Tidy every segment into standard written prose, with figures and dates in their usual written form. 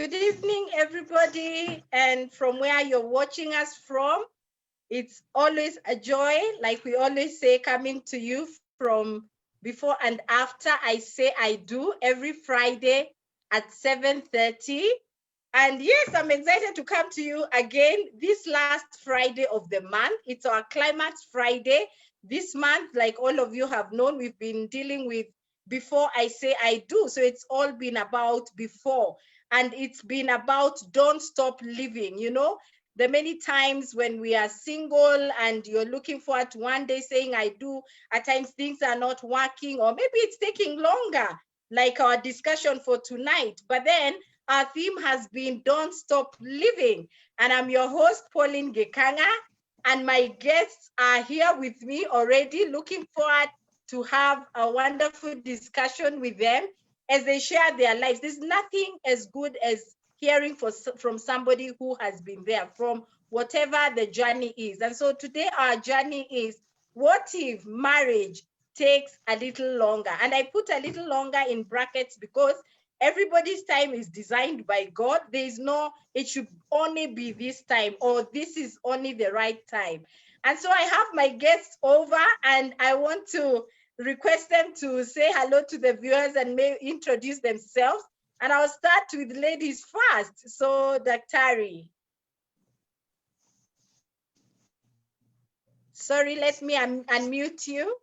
Good evening, everybody. And from where you're watching us from, it's always a joy, like we always say, coming to you from before and after I say I do every Friday at 7:30. And yes, I'm excited to come to you again this last Friday of the month. It's our Climax Friday. This month, like all of you have known, we've been dealing with before I say I do. So it's all been about before. And it's been about don't stop living, you know? The many times when we are single and you're looking forward to one day saying I do, at times things are not working, or maybe it's taking longer, like our discussion for tonight. But then our theme has been Don't Stop Living. And I'm your host, Pauline Gikang'ah, and my guests are here with me already, looking forward to have a wonderful discussion with them as they share their lives. There's nothing as good as hearing from somebody who has been there, from whatever the journey is. And so today our journey is, what if marriage takes a little longer? And I put a little longer in brackets because everybody's time is designed by God. There is no, it should only be this time, or this is only the right time. And so I have my guests over, and I want to request them to say hello to the viewers and may introduce themselves. And I'll start with ladies first. So, Daktari. Sorry, let me unmute you.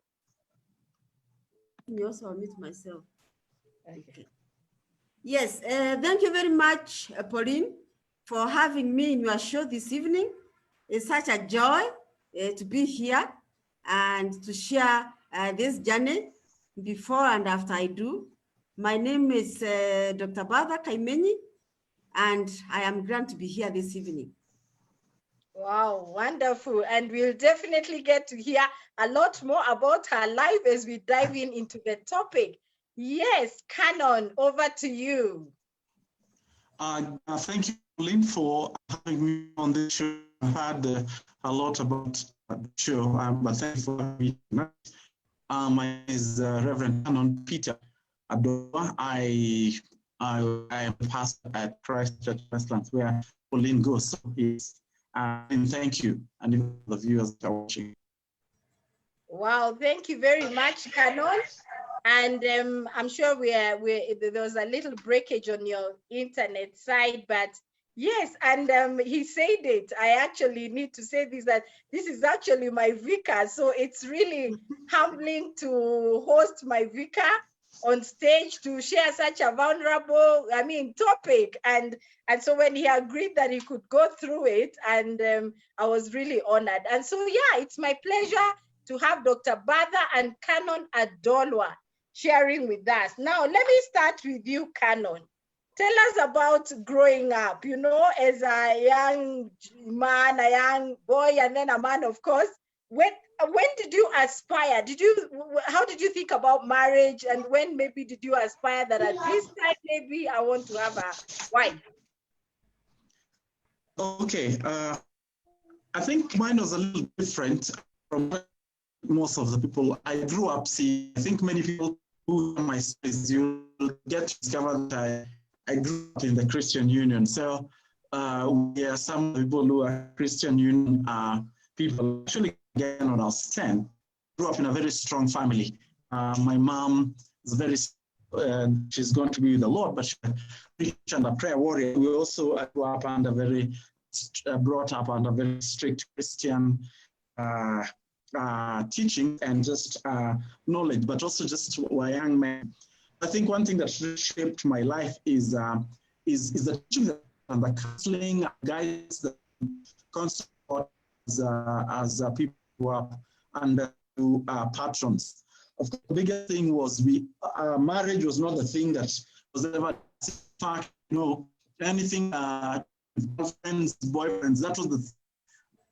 Let me also unmute myself. Okay. Yes, thank you very much, Pauline, for having me in your show this evening. It's such a joy to be here and to share this journey before and after I do. My name is Dr. Bertha Kaimenyi, and I am glad to be here this evening. Wow, wonderful. And we'll definitely get to hear a lot more about her life as we dive into the topic. Yes, Canon, over to you. Thank you, Pauline, for having me on this show. I've heard a lot about the show, but thank you for having me tonight. My name is Rev'd Canon Peter Adolwa. I am a pastor at Christ Church Westlands, where Pauline goes. So yes, and thank you, and even the viewers that are watching. Wow, thank you very much, Canon. And I'm sure there was a little breakage on your internet side, but yes, and he said it. I actually need to say this, that this is actually my vicar. So it's really humbling to host my vicar on stage to share such a vulnerable, topic. And so when he agreed that he could go through it, and I was really honored. And so, yeah, it's my pleasure to have Dr. Bertha and Canon Adolwa sharing with us. Now, let me start with you, Canon. Tell us about growing up, you know, as a young man, a young boy, and then a man, of course. When did you aspire? How did you think about marriage? And when maybe did you aspire that at this time, maybe I want to have a wife? Okay, I think mine was a little different from most of the people I grew up seeing. I think many people who know my stories, you get to discover that I grew up in the Christian Union. So we are some people who are Christian Union people. Actually, again, when I was 10, grew up in a very strong family. My mom is very, she's going to be with the Lord, but she's a prayer warrior. We also grew up under brought up under very strict Christian teaching and just knowledge, but also just a young man. I think one thing that really shaped my life is the teaching and the counseling, guidance, the constant as people who are under patrons. Of course, the biggest thing was marriage was not the thing that was ever, anything, girlfriends, boyfriends, that was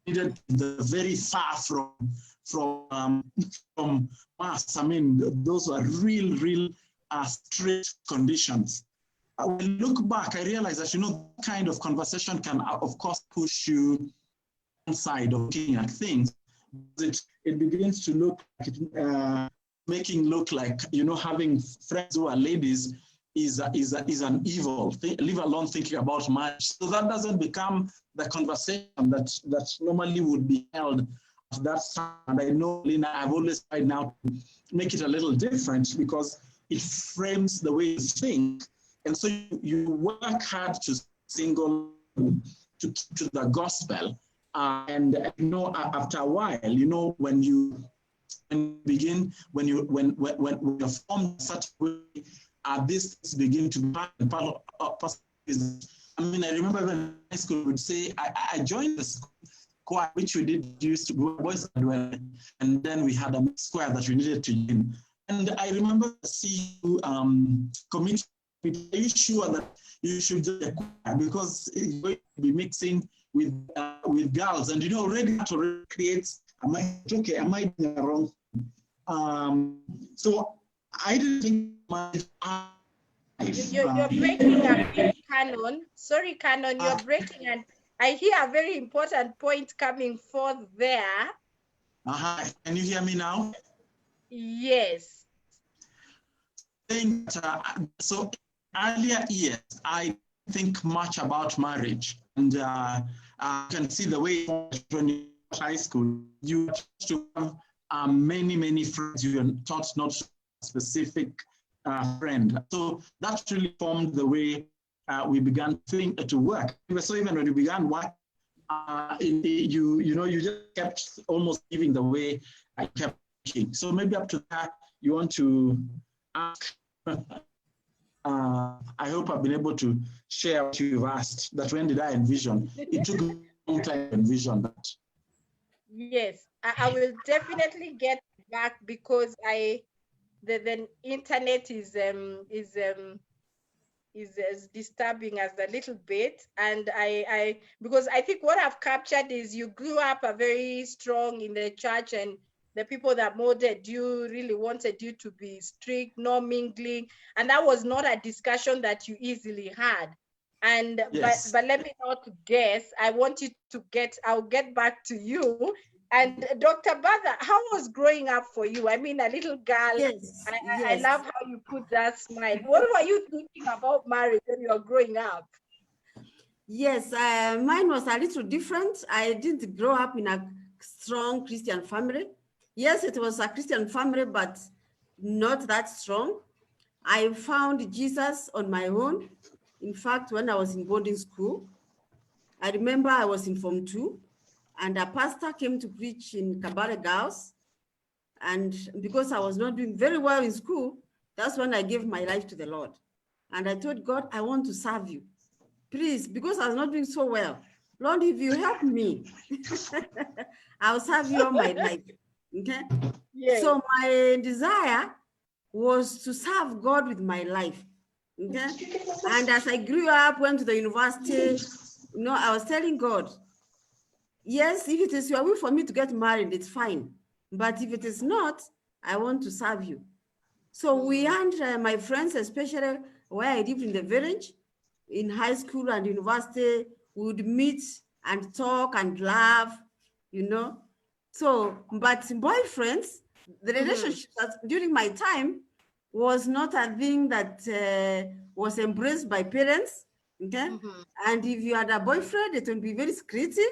the very far from us. I mean, those were real strict conditions. When I look back, I realized that, that kind of conversation can, of course, push you inside of looking at things. It begins to look like, making look like, having friends who are ladies is an evil, leave alone thinking about marriage. So that doesn't become the conversation that normally would be held at that time. And I know, Lina, I've always tried now to make it a little different because it frames the way you think. And so you work hard to single, to the gospel. And you know, after a while, you know, when you're formed such a way, this begin to be part of business. I mean, I remember when in high school would say, I joined the school choir, which we did used to go boys and then we had a mixed choir that we needed to join. And I remember seeing committee, are you sure that you should join the choir because it's going to be mixing with girls, and you know, already that already creates. Am I doing it wrong? So I didn't think you're breaking up, Canon. Sorry, Canon, you're breaking, and I hear a very important point coming forth there. Can you hear me now? Yes. So earlier years, I think much about marriage, and I can see the way when you're in high school, you have to have many friends. You are taught not to specific friend. So that really formed the way we began to work. So even when we began work, you just kept almost giving the way I kept teaching. So maybe up to that, you want to ask. I hope I've been able to share what you've asked. That when did I envision? It took a long time to envision that. Yes, I will definitely get back because the internet is disturbing us a little bit, and I because I think what I've captured is you grew up a very strong in the church, and the people that molded you really wanted you to be strict, no mingling, and that was not a discussion that you easily had. And yes. but let me not guess. I want you to I'll get back to you. And Dr. Bertha, how was growing up for you? I mean, a little girl. Yes, I love how you put that smile. What were you thinking about marriage when you were growing up? Yes, mine was a little different. I didn't grow up in a strong Christian family. Yes, it was a Christian family, but not that strong. I found Jesus on my own. In fact, when I was in boarding school, I remember I was in Form 2, and a pastor came to preach in Kabale Girls. And because I was not doing very well in school, that's when I gave my life to the Lord. And I told God, I want to serve you. Please, because I was not doing so well. Lord, if you help me, I'll serve you all my life. Okay? Yes. So my desire was to serve God with my life. Okay? And as I grew up, went to the university, you know, I was telling God, yes, if it is your will for me to get married, it's fine. But if it is not, I want to serve you. So we and my friends, especially where I lived in the village, in high school and university, would meet and talk and laugh, you know. So, but boyfriends, the relationship during my time was not a thing that was embraced by parents, okay? And if you had a boyfriend, it would be very secretive,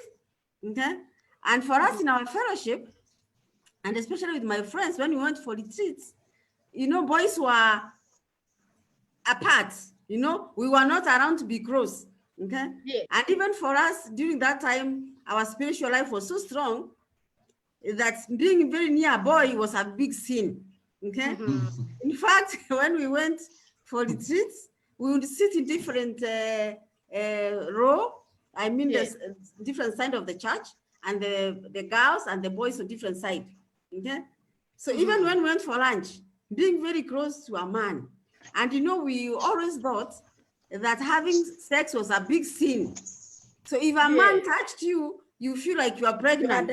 okay? And for us in our fellowship, and especially with my friends, when we went for retreats, you know, boys were apart, you know, we were not around to be close, okay? Yes. And even for us during that time, our spiritual life was so strong that being very near a boy was a big sin, okay? In fact, when we went for retreats, we would sit in different row. I mean, yes. There's different side of the church, and the girls and the boys on different side, okay? So even when we went for lunch, being very close to a man, and you know, we always thought that having sex was a big sin. So if a man touched you, you feel like you are pregnant.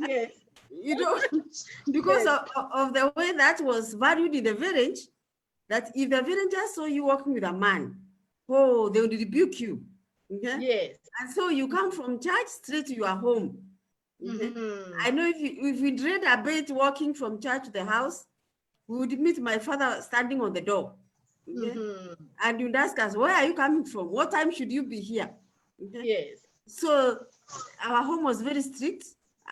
Yes. You know, because of the way that was valued in the village, that if the villagers saw you walking with a man, oh, they would rebuke you. Okay? Yes. And so you come from church straight to your home. Okay? I know if we dread a bit walking from church to the house, we would meet my father standing on the door. Okay? And you'd ask us, where are you coming from? What time should you be here? Okay? Yes. So our home was very strict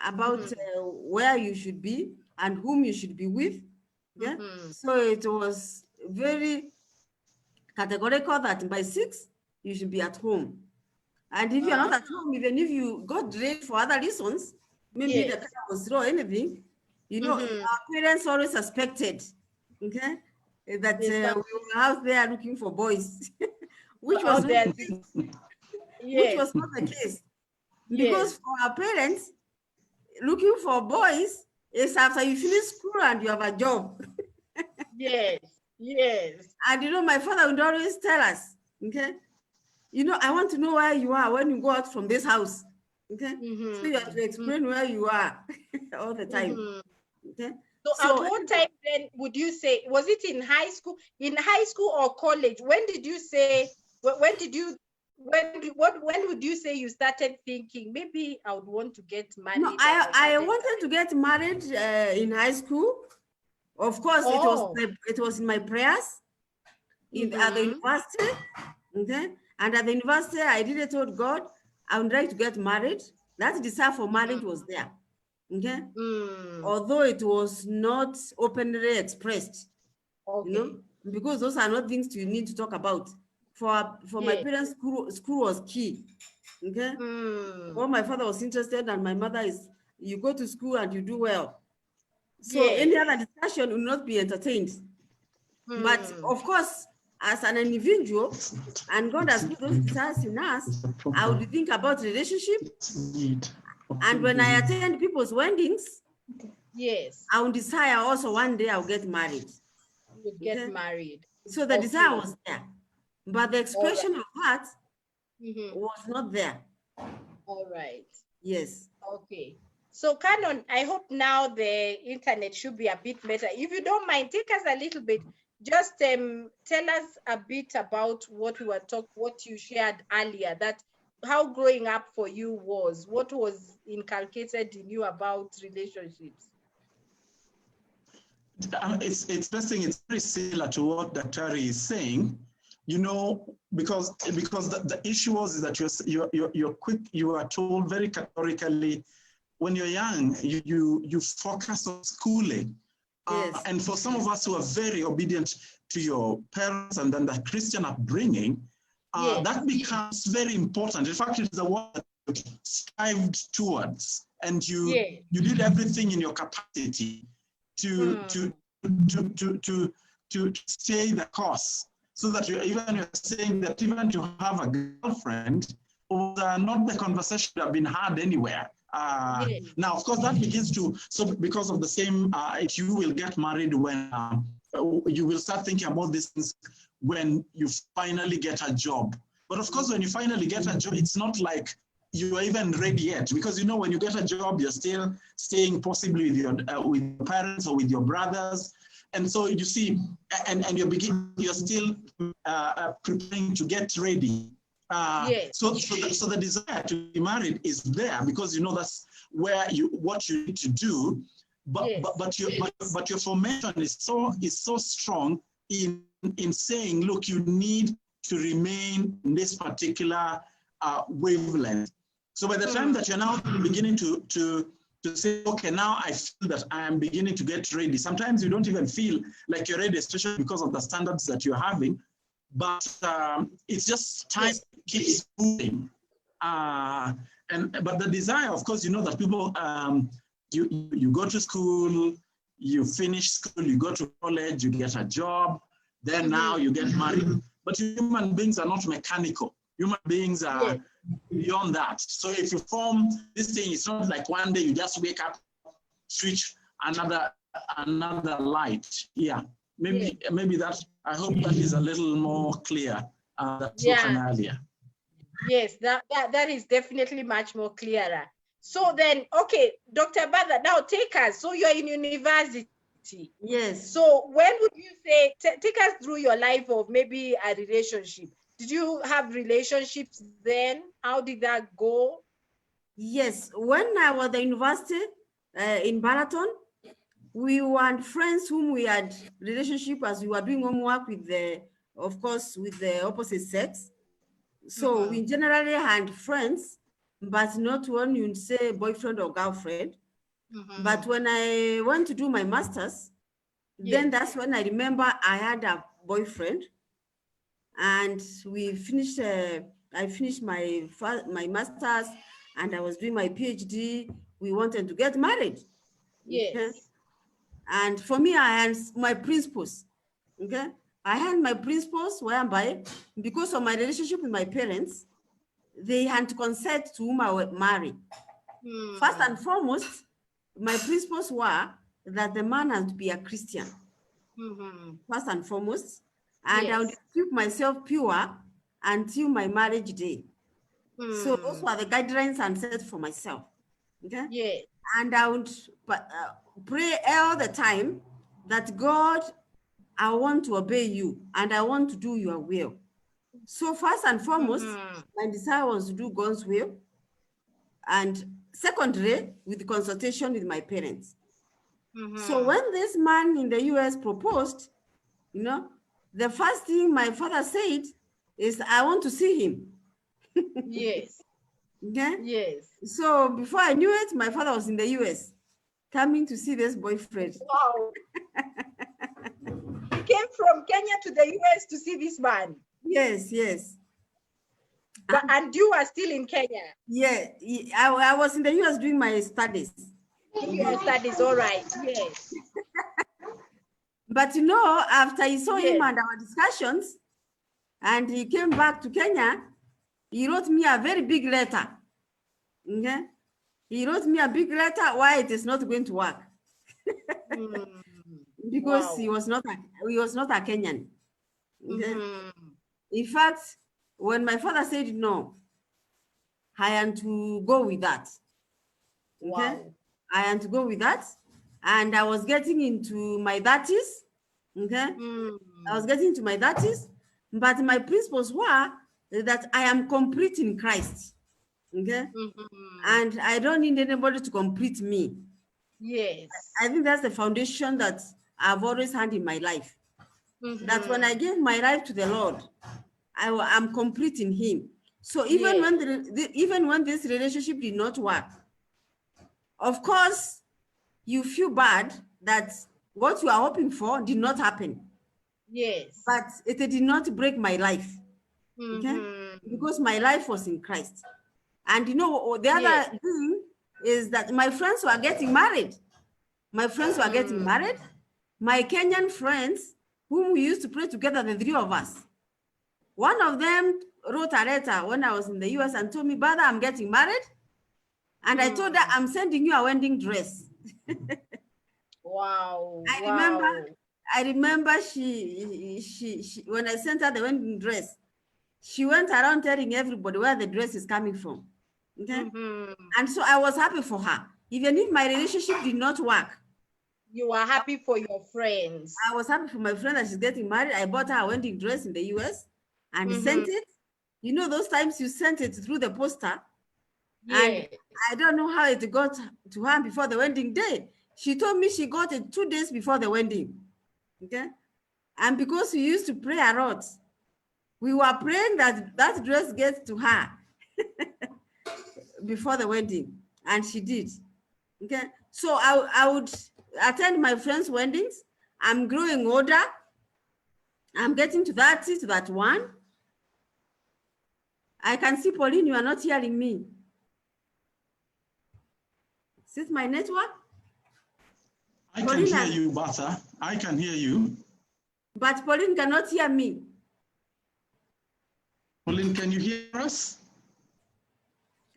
about where you should be and whom you should be with. Yeah. So it was very categorical that by 6 you should be at home. And if you're not at home, even if you got drained for other reasons, maybe the car was slow or anything, you know, our parents always suspected, okay, that we were out there looking for boys, which was not the case. Which was not the case. Because for our parents, looking for boys is after you finish school and you have a job. Yes, yes. And you know, my father would always tell us, okay, you know, I want to know where you are when you go out from this house. Okay. So you have to explain where you are all the time. Okay. So at what time then would you say, was it in high school? In high school or college? When did you say, when would you say you started thinking, maybe I would want to get married? No, I wanted to get married in high school. Of course, it was in my prayers at the university. Okay. And at the university, I really told God, I would like to get married. That desire for marriage was there. Okay. Although it was not openly expressed. Okay. You know, because those are not things you need to talk about. For my parents, school was key. Okay. Well, my father was interested, and my mother is, you go to school and you do well. So any other discussion will not be entertained. But of course, as an individual, and God has put those desires in us, I would think about relationship. And when I attend people's weddings, I would desire also one day I'll get married. You would get married. So the desire was there, but the expression of heart was not there. All right. Yes. Okay. So Canon, I hope now the internet should be a bit better. If you don't mind, take us a little bit. Just tell us a bit about what you shared earlier, that how growing up for you was, what was inculcated in you about relationships. It's interesting. It's very similar to what Dr. is saying. You know, because the issue was that you are told very categorically when you're young, you focus on schooling. And for some of us who are very obedient to your parents and then the Christian upbringing, that becomes very important. In fact, it's the one that you strived towards, and you did everything in your capacity to stay the course, so that you're saying that even to have a girlfriend was not the conversation that have been had anywhere. Now, of course, that begins to, so because of the same, you will get married when you will start thinking about these things when you finally get a job. But of course, when you finally get a job, it's not like you are even ready yet, because you know when you get a job, you're still staying possibly with your parents or with your brothers. And so you see, and you're still preparing to get ready. So the desire to be married is there, because you know that's where what you need to do, but your formation is so strong in saying, look, you need to remain in this particular wavelength. So by the time that you're now beginning to say, okay, now I feel that I am beginning to get ready. Sometimes you don't even feel like you're ready, especially because of the standards that you're having. But it's just time keeps moving. But the desire, of course, you know that people, you go to school, you finish school, you go to college, you get a job, then now you get married. But human beings are not mechanical. Human beings are beyond that. So if you form this thing, it's not like one day you just wake up, switch another light. Yeah, maybe that. I hope that is a little more clear than earlier. Yes, that is definitely much more clearer. So then, okay, Dr. Bertha, now take us. So you're in university. Yes. So when would you say, take us through your life of maybe a relationship? Did you have relationships then? How did that go? Yes, when I was at university in Balaton, we were friends whom we had relationship as we were doing homework with of course, with the opposite sex. So we generally had friends, but not when you say boyfriend or girlfriend. But when I went to do my master's, then that's when I remember I had a boyfriend, and we finished. I finished my master's, and I was doing my PhD. We wanted to get married. Yes. Okay? And for me, I had my principles. Okay, I had my principles whereby, because of my relationship with my parents, they had to consent to whom I would marry. First and foremost, my principles were that the man has to be a Christian. First and foremost, and I would keep myself pure until my marriage day. So those were the guidelines and set for myself. Okay. Yes. And I would pray all the time that God, I want to obey you and I want to do your will. So first and foremost, my desire was to do God's will. And secondly, with consultation with my parents. So when this man in the US proposed, you know, the first thing my father said is, I want to see him. Yes. Okay? Yes. So before I knew it, my father was in the US coming to see this boyfriend. Wow. He came from Kenya to the US to see this man. Yes, yes. And you are still in Kenya? Yeah, I was in the US doing my studies. Your studies, all right, yes. But you know, after he saw him and our discussions, and he came back to Kenya, he wrote me a very big letter. Okay? He wrote me a big letter why it is not going to work. Because he was not a Kenyan. Okay? In fact, when my father said no, I had to go with that. Okay? Wow. I had to go with that. And I was getting into my 30s. Okay? I was getting into my 30s. But my principles were that I am complete in Christ. Okay? And I don't need anybody to complete me. Yes. I think that's the foundation that I've always had in my life. That when I give my life to the Lord, I'm complete in Him. So even when this relationship did not work, of course, you feel bad that what you are hoping for did not happen. Yes. But it did not break my life. Okay? Because my life was in Christ. And you know, the other thing is that my friends were getting married. My friends were getting married. My Kenyan friends, whom we used to pray together, the three of us. One of them wrote a letter when I was in the US and told me, brother, I'm getting married. And I told her, I'm sending you a wedding dress. Wow. I remember she when I sent her the wedding dress, she went around telling everybody where the dress is coming from. Okay? And so I was happy for her. Even if my relationship did not work. You are happy for your friends. I was happy for my friend that she's getting married. I bought her a wedding dress in the US and sent it. You know, those times you sent it through the poster. And I don't know how it got to her before the wedding day. She told me she got it 2 days before the wedding. Okay? And because we used to pray a lot, we were praying that that dress gets to her before the wedding. And she did. Okay? So I would attend my friends' weddings. I'm growing older. I'm getting to 30, to that one. I can see, Pauline, you are not hearing me. Is it my network? I can hear you, Bertha. I can hear you. But Pauline cannot hear me. Pauline, can you hear us?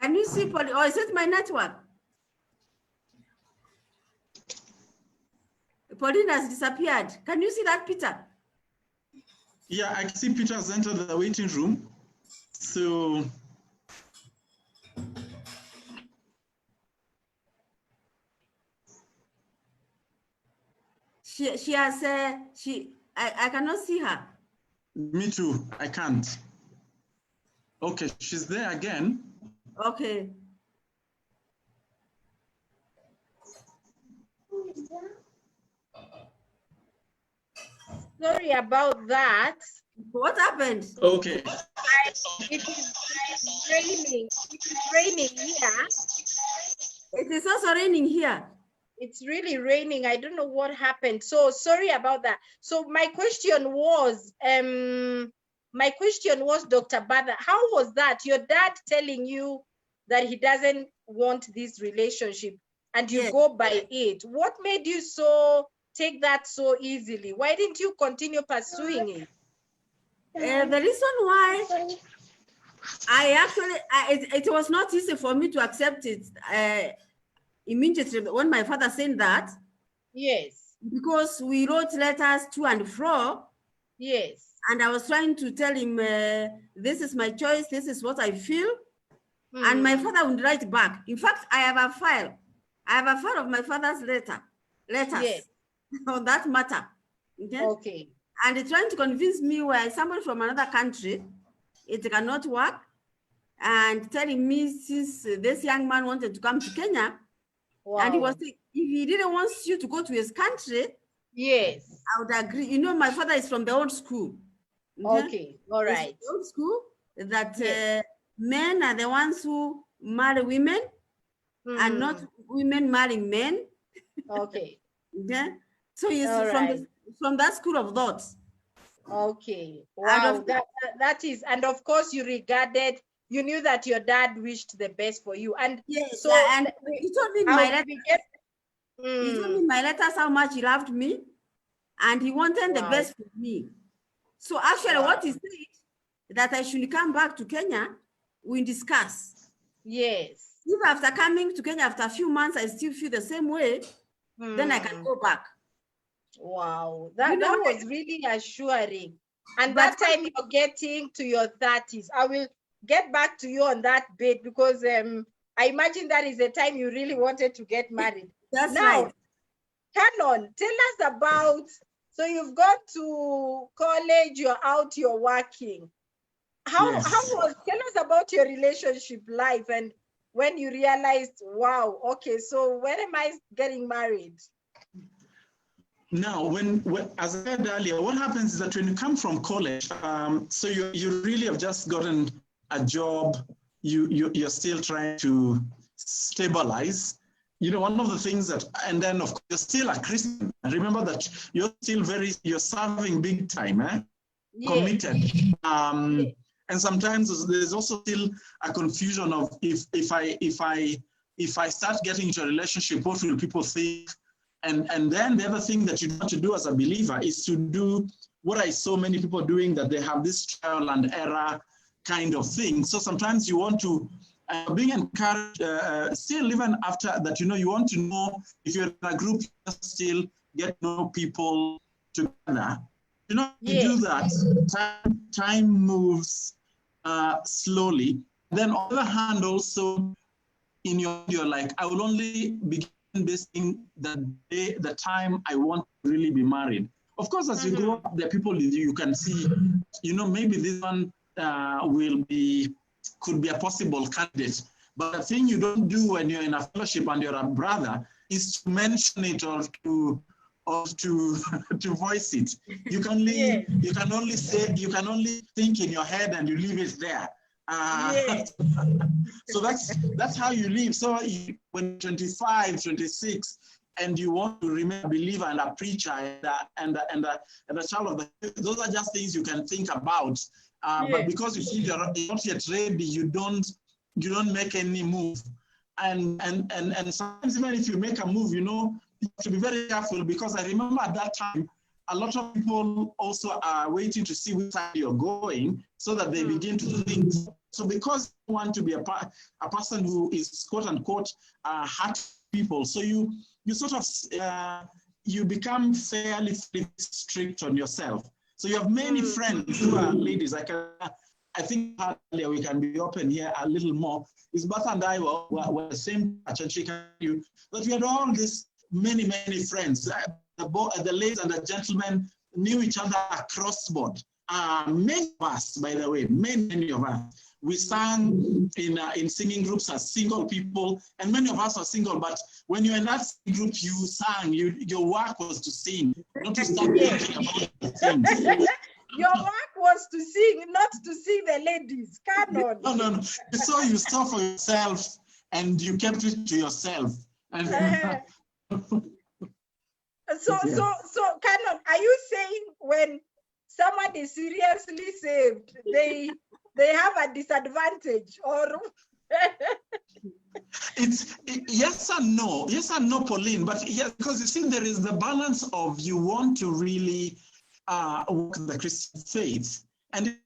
Can you see, Pauline? Or is it my network? Pauline has disappeared. Can you see that, Peter? Yeah, I can see Peter has entered the waiting room. So she has I cannot see her. Me too. I can't. Okay, she's there again. Okay. Sorry about that. What happened? Okay. It is raining. It is raining here. It is also raining here. It's really raining. I don't know what happened. So sorry about that. So my question was, Dr. Bertha, how was that? Your dad telling you that he doesn't want this relationship and you go by it. What made you take that so easily? Why didn't you continue pursuing it? The reason why it was not easy for me to accept it immediately when my father said that. Yes. Because we wrote letters to and fro. Yes. And I was trying to tell him, this is my choice, this is what I feel. And my father would write back. In fact, I have a file. I have a file of my father's letters Yes. on that matter. Okay. And they're trying to convince me where somebody from another country, it cannot work. And telling me since this young man wanted to come to Kenya, and he was saying, if he didn't want you to go to his country, yes, I would agree. You know, my father is from the old school. Okay, all right. The old school that men are the ones who marry women and not women marrying men. Okay. So he's from that school of thought. Okay. Wow. That is, and of course you knew that your dad wished the best for you. And yes, so and he told me in my letters, he told me in my letters how much he loved me and he wanted the best for me. So actually what he said, that I should come back to Kenya, we discuss. Yes. If after coming to Kenya after a few months, I still feel the same way, then I can go back. Wow, that was really assuring. And that time you're getting to your 30s. I will get back to you on that bit because I imagine that is the time you really wanted to get married. That's right. Canon, tell us about, so you've gone to college, you're out, you're working. Tell us about your relationship life and when you realized, wow, okay, so when am I getting married? Now, as I said earlier, what happens is that when you come from college, so you really have just gotten a job, you're still trying to stabilize. You know, one of the things that, and then of course, you're still a Christian. Remember that you're serving big time, committed. And sometimes there's also still a confusion of if I start getting into a relationship, what will people think? And then the other thing that you want to do as a believer is to do what I saw many people doing, that they have this trial and error kind of thing. So sometimes you want to, being encouraged, still even after that, you want to know if you're in a group, you still get to know people together. You do that, time moves slowly. Then on the other hand, also in you're like, I will only begin this thing the time I want to really be married. Of course, as you grow up, there are people you can see, maybe this one could be a possible candidate. But the thing you don't do when you're in a fellowship and you're a brother is to mention it or to voice it. You can only think in your head and you leave it there. So that's how you live. So when 25, 26, and you want to remain a believer and a preacher and a child of the, those are just things you can think about. But because you feel you're not yet ready, you don't make any move. And sometimes even if you make a move, you have to be very careful, because I remember at that time, a lot of people also are waiting to see which side you're going so that they begin to think. So because you want to be a person who is quote unquote hurt people, so you sort of, you become fairly strict on yourself. So you have many friends who are ladies. I think earlier we can be open here a little more. Is Bertha and I were the same church, and she can tell you that we had all these many friends. The ladies and the gentlemen knew each other across board. Many of us, by the way, many of us, we sang in singing groups as single people, and many of us are single. But when you're in that group, you sang. Your work was to sing, not to start thinking about things. Your work was to sing, not to sing the ladies. Canon. No. You saw for yourself and you kept it to yourself. And So Canon, are you saying when someone is seriously saved, they have a disadvantage, or? It's yes and no, Pauline. But yes, because you see, there is the balance of you want to really walk the Christian faith, and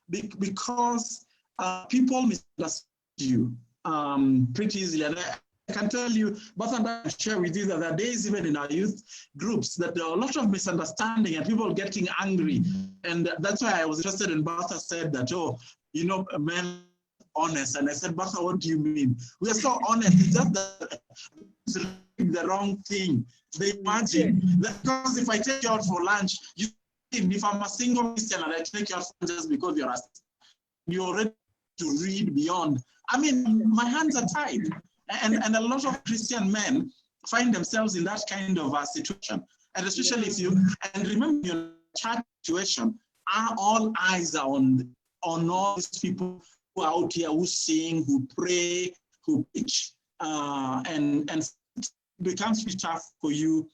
because people misunderstand you pretty easily. And I can tell you, Bertha and I share with you that there are days, even in our youth groups, that there are a lot of misunderstanding and people getting angry. And that's why I was interested in Bertha said that, men honest. And I said, Bertha, what do you mean? We are so honest. It's just that the wrong thing. They imagine that because if I take you out for lunch, if I'm a single Christian and I take you out for lunch just because you're ready to read beyond. I mean, my hands are tied. And a lot of Christian men find themselves in that kind of a situation. And especially if and remember your church situation, all eyes are on all these people who are out here, who sing, who pray, who preach, and it becomes pretty tough for you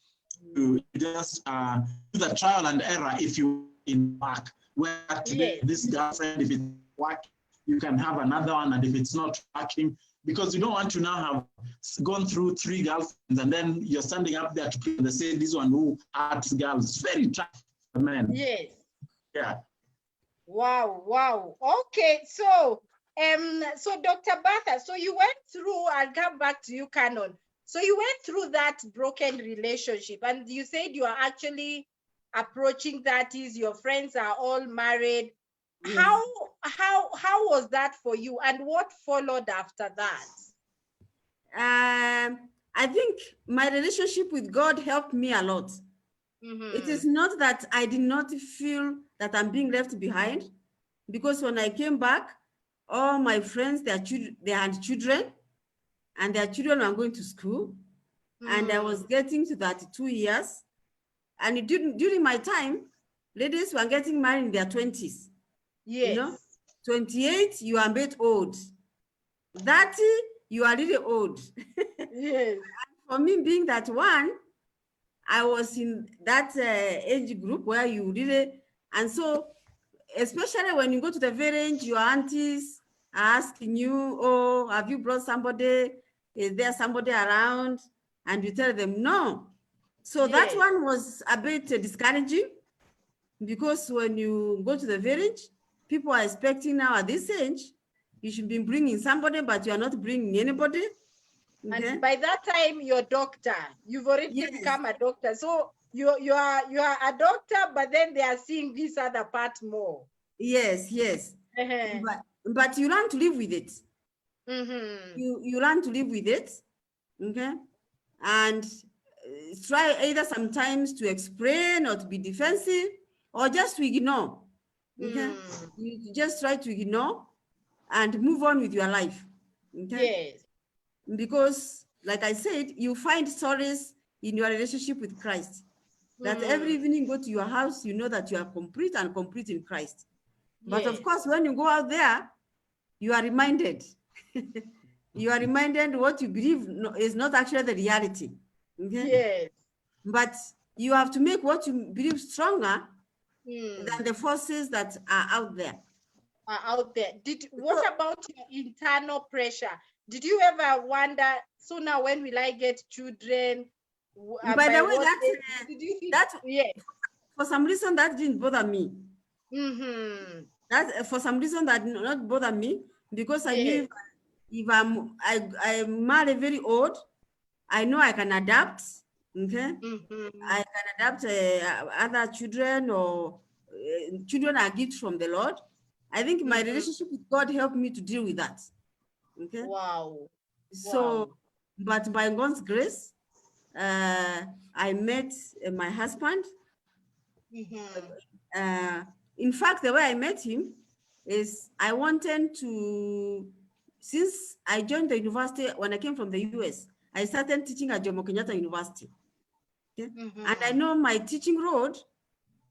to just do the trial and error if you in work. Where today this girlfriend, if it's working, you can have another one, and if it's not working, because you don't want to now have gone through 3 girlfriends and then you're standing up there to play and they say this one who hurts girls. It's very tough for men. Yes. Yeah. Wow. Okay, so Dr. Bertha, so you went through, I'll come back to you, Canon. So you went through that broken relationship, and you said you are actually approaching 30s, your friends are all married. How was that for you, and what followed after that? I think my relationship with God helped me a lot. It is not that I did not feel that I'm being left behind, because when I came back, all my friends, they had children, and their children were going to school, and I was getting to 32 years, and during my time, ladies were getting married in their 20s. Yes. 28, you are a bit old. 30, you are really old. Yes. For me, being that one, I was in that age group where you really, and so, especially when you go to the village, your aunties are asking you, oh, have you brought somebody? Is there somebody around? And you tell them no. So that one was a bit discouraging, because when you go to the village, people are expecting now at this age, you should be bringing somebody, but you are not bringing anybody. Okay? And by that time, you're a doctor. You've already become a doctor. So you are a doctor, but then they are seeing this other part more. Yes. But you learn to live with it. You learn to live with it. Okay? And try either sometimes to explain or to be defensive, or just to ignore. Okay? You just try to ignore and move on with your life. Okay? Yes. Because, like I said, you find solace in your relationship with Christ. That every evening you go to your house, you know that you are complete in Christ. But of course, when you go out there, you are reminded. You are reminded what you believe is not actually the reality. Okay? Yes. But you have to make what you believe stronger than the forces that are out there. What about your internal pressure? Did you ever wonder, so now when will I get children? By the way, for some reason that didn't bother me. That for some reason that did not bother me, because I knew if I marry very old, I know I can adapt. Okay, I can adapt other children, or children are gifts from the Lord. I think my relationship with God helped me to deal with that. Okay. Wow. So, but by God's grace, I met my husband. In fact, the way I met him is I wanted to, since I joined the university, when I came from the US, I started teaching at Jomo Kenyatta University. Okay? And I know my teaching road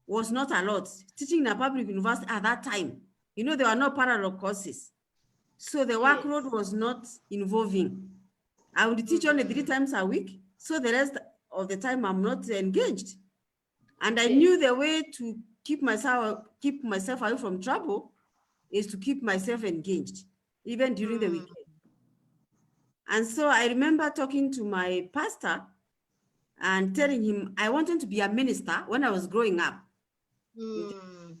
was not a lot. Teaching in a public university at that time, you know, there were no parallel courses. So the workload was not involving. I would teach only 3 times a week. So the rest of the time I'm not engaged. And I knew the way to keep myself away from trouble is to keep myself engaged, even during the weekend. And so I remember talking to my pastor and telling him I wanted to be a minister when I was growing up. In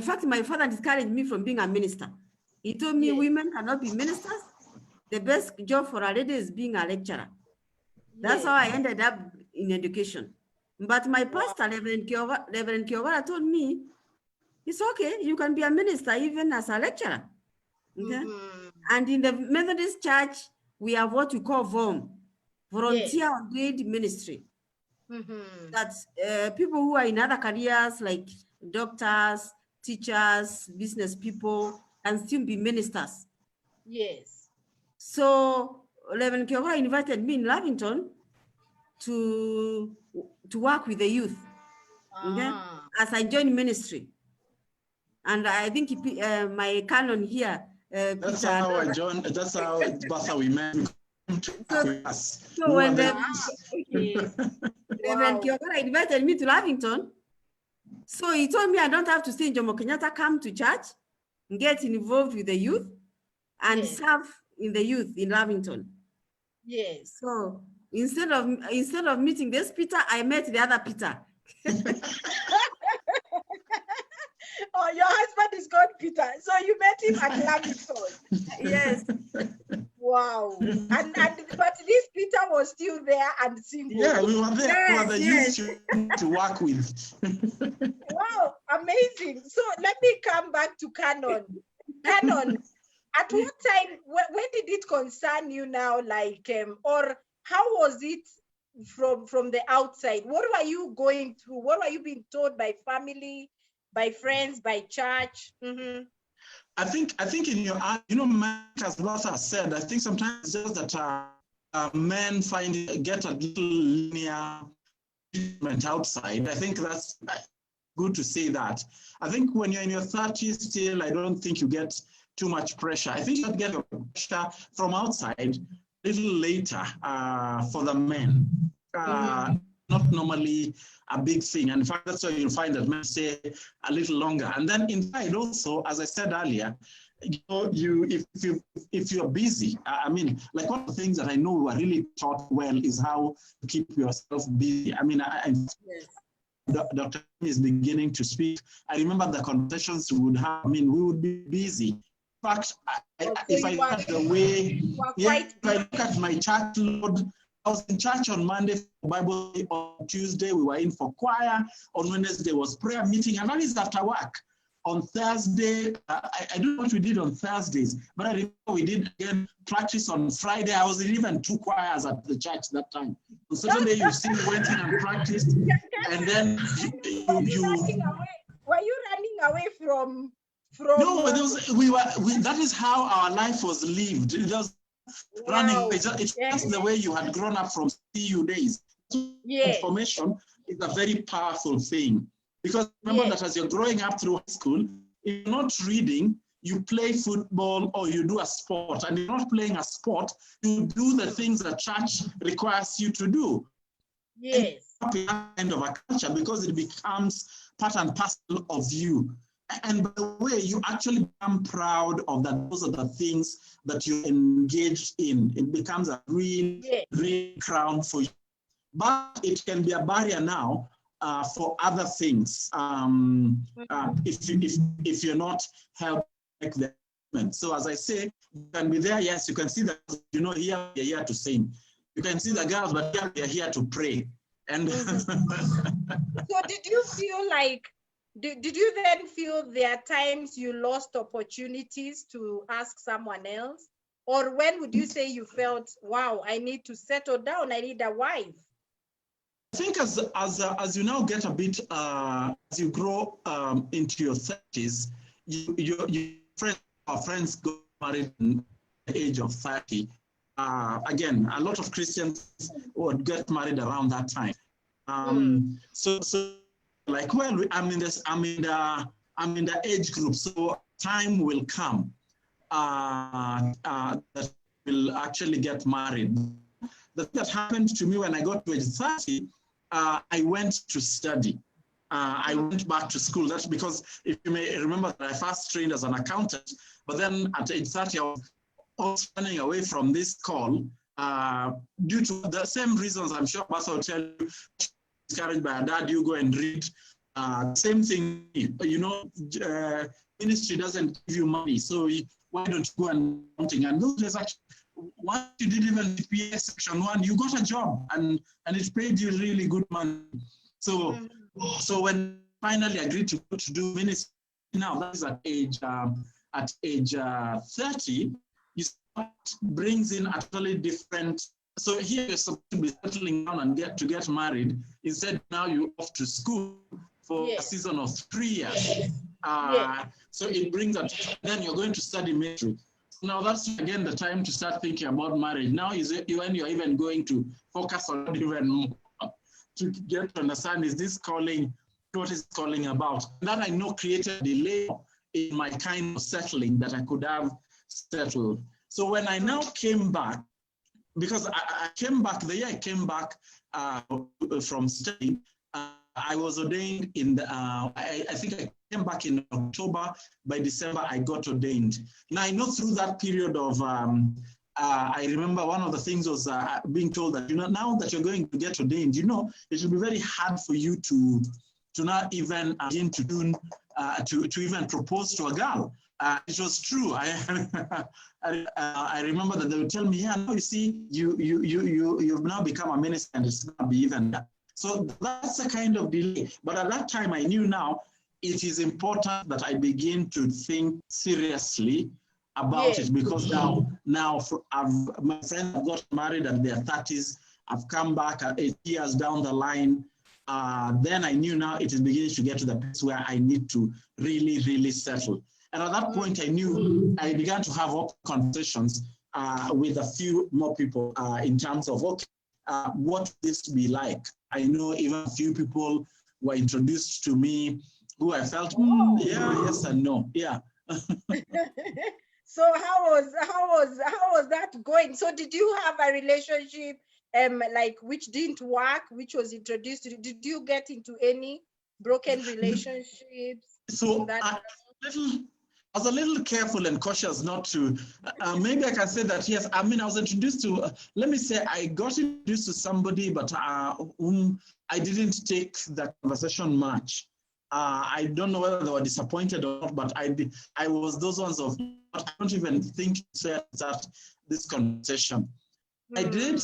fact, my father discouraged me from being a minister. He told me women cannot be ministers. The best job for a lady is being a lecturer. That's how I ended up in education. But my pastor, Reverend Kiovara, told me, it's okay, you can be a minister even as a lecturer. Okay? And in the Methodist Church, we have what we call VOM, Volunteer Ordained Ministry. That's people who are in other careers like doctors, teachers, business people, and still be ministers. Yes. So Reverend Kiovara invited me in Lavington to work with the youth, okay, as I joined ministry. And I think my canon here. That's how I joined. That's how Bertha we met. So when Reverend Kiovara invited me to Lavington, so he told me I don't have to stay in Jomo Kenyatta, come to church, get involved with the youth, and serve in the youth in Lavington. Yes. So instead of meeting this Peter, I met the other Peter. Oh, your husband is called Peter. So you met him at Lavington. Yes. Wow. But this Peter was still there and single. Yeah, we were there. We were the youth to work with. Wow, amazing. So let me come back to Canon. Canon, at what time, when did it concern you now, like, or how was it from the outside? What were you going through? What were you being told by family, by friends, by church? I think in your, as Bertha said, I think sometimes it's just that men get a little linear treatment outside. I think that's good to say that. I think when you're in your 30s still, I don't think you get too much pressure. I think you get your pressure from outside a little later for the men. Not normally a big thing. And in fact, that's why you'll find that men stay a little longer. And then inside also, as I said earlier, if you're busy, I mean, like one of the things that I know we are really taught well is how to keep yourself busy. I mean, Dr. is beginning to speak. I remember the conversations we would have. I mean, we would be busy. In fact, if I look at my church load, I was in church on Monday for Bible, on Tuesday we were in for choir, on Wednesday was prayer meeting, and that is after work. On Thursday, I don't know what we did on Thursdays, but I remember we did again practice on Friday. I was in even 2 choirs at the church that time. On Saturday, you still went in and practiced, and then were you running away from? No, that is how our life was lived. It was running. It's just the way you had grown up from CU days. Information is a very powerful thing. Because remember that as you're growing up through high school, if you're not reading, you play football or you do a sport. And you're not playing a sport, you do the things that church requires you to do. Yes. Kind of a culture because it becomes part and parcel of you. And by the way, you actually become proud of that. Those are the things that you're engaged in. It becomes a real crown for you. But it can be a barrier now for other things if you're not helping the movement. So as I say, you can be there. Yes, you can see that. Here we're here to sing. You can see the girls, but here we're here to pray. And so did you feel like? Did you then feel there are times you lost opportunities to ask someone else? Or when would you say you felt, wow, I need to settle down, I need a wife? I think as you now get a bit, as you grow into your 30s, our friends got married at the age of 30. Again, a lot of Christians would get married around that time. So like, well, I'm in the age group, so time will come that will actually get married. The thing that happened to me when I got to age 30, I went to study. I went back to school. That's because, if you may remember, that I first trained as an accountant, but then at age 30, I was running away from this call due to the same reasons. I'm sure Bertha will tell you, discouraged by her dad, you go and read. Same thing, you know, ministry doesn't give you money, so why don't you go and something? And those days, actually, once you did even PA section 1, you got a job, and it paid you really good money. So when I finally agreed to do ministry, now that is at age 30, you start brings in a totally different. So here you're supposed to be settling down and get married. Instead, now you're off to school for a season of 3 years. So it brings up, then you're going to study ministry. Now that's again the time to start thinking about marriage. Now is when you're even going to focus on even more to get to understand, is this calling, what is calling about? That I know created a delay in my kind of settling that I could have settled. So when I now came back, because I came back, the year I came back from studying, I was ordained in the, I think I came back in October. By December, I got ordained. Now, I know through that period of, I remember one of the things was being told that, you know, now that you're going to get ordained, you know, it will be very hard for you to not even begin to do, to even propose to a girl. It was true. I remember that they would tell me, yeah, no, you see, you've now become a minister, and it's going to be even that. So that's a kind of delay. But at that time, I knew now it is important that I begin to think seriously about it, because now my friends have got married at their 30s. I've come back 8 years down the line. Then I knew now it is beginning to get to the place where I need to really, really settle. And at that point, I knew I began to have open conversations with a few more people in terms of, okay, what this to be like. I know even a few people were introduced to me who I felt, yeah, yes and no, yeah. So how was that going? So did you have a relationship like which didn't work, which was introduced to you? Did you get into any broken relationships? So I was a little careful and cautious not to, maybe I can say that, yes, I mean, I was introduced to, let me say, I got introduced to somebody, but whom I didn't take the conversation much. I don't know whether they were disappointed or not, but I was those ones of, I don't even think that this conversation. I did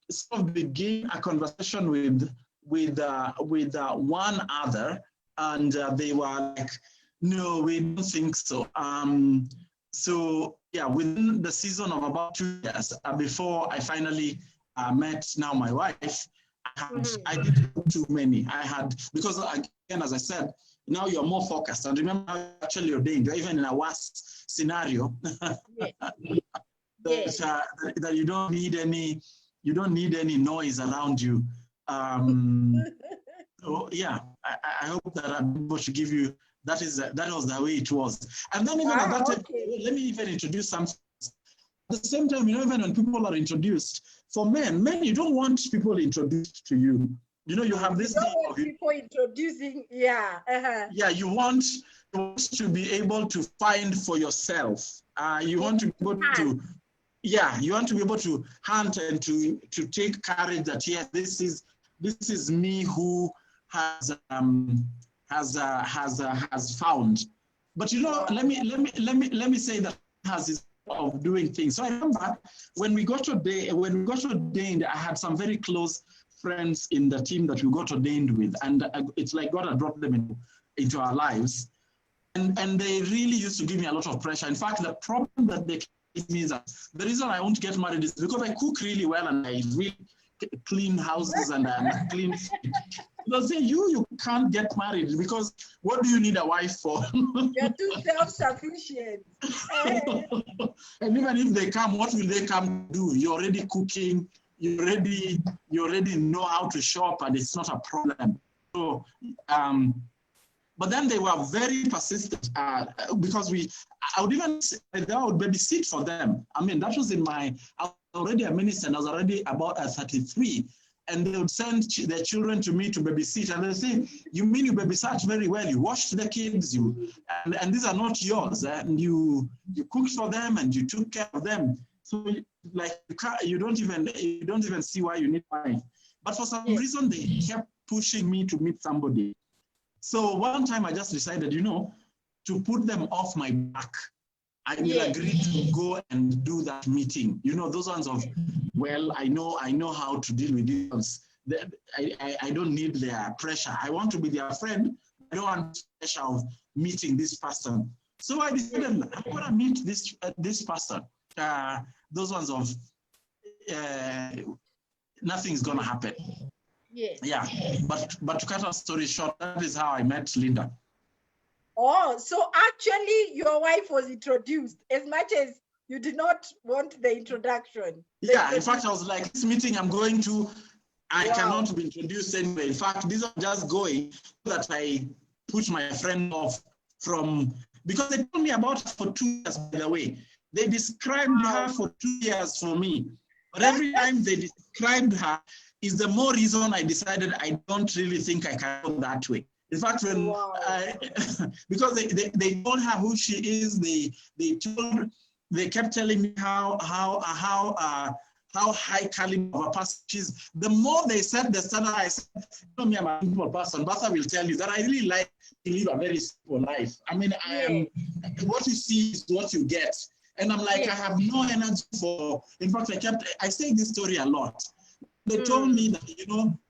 sort of begin a conversation with one other, and they were like, no, we don't think so. So yeah, within the season of about 2 years before I finally met now my wife, I didn't do too many. I had, because again, as I said, now you're more focused. And remember, actually ordained, you're even in a worse scenario. That you don't need any noise around you. So yeah, I hope that I'm able to give you, that was the way it was. And then even at that time, let me even introduce something. At the same time, you know, even when people are introduced, for men, you don't want people introduced to you. You know, you have this thing of people introducing, yeah, you want to be able to find for yourself. You want to be able to, you want to be able to hunt and to take courage that, yes, this is me who has found. But you know, let me say that has his of doing things. So I remember when we got ordained, I had some very close friends in the team that we got ordained with, and it's like God had brought them into our lives, and they really used to give me a lot of pressure. In fact, the problem that they gave me is that the reason I won't get married is because I cook really well and I really clean houses and I clean food. They'll say, you can't get married because what do you need a wife for? You're too self-sufficient. And even if they come, what will they come do? You're already cooking, you already know how to shop, and it's not a problem. So, but then they were very persistent because I would even say that I would babysit for them. I mean, that was I was already a minister, and I was already about 33. And they would send their children to me to babysit. And they say, you mean you babysat very well? You washed the kids, and these are not yours. And you cooked for them and you took care of them. So like you don't even see why you need wife. But for some reason, they kept pushing me to meet somebody. So one time I just decided, to put them off my back. I will agree to go and do that meeting. Those ones of, well, I know how to deal with these. I don't need their pressure. I want to be their friend. I don't want pressure of meeting this person. So I decided I'm gonna meet this person. Those ones of nothing's gonna happen. Yes. Yeah, but to cut a story short, that is how I met Linda. Oh, so actually your wife was introduced as much as you did not want the introduction. Yeah, in fact, I was like, this meeting I'm going to, I cannot be introduced anyway. In fact, these are just going so that I put my friend off from, because they told me about her for 2 years, by the way. They described her for 2 years for me. But every time they described her is the more reason I decided I don't really think I can go that way. In fact, when because they told her who she is, they kept telling me how high caliber of a person she is. The more they said the standard, I said, me, I'm a simple person. Bertha will tell you that I really like to live a very simple life. I mean, what you see is what you get. And I'm like, I have no energy for, in fact, I say this story a lot. They told me that,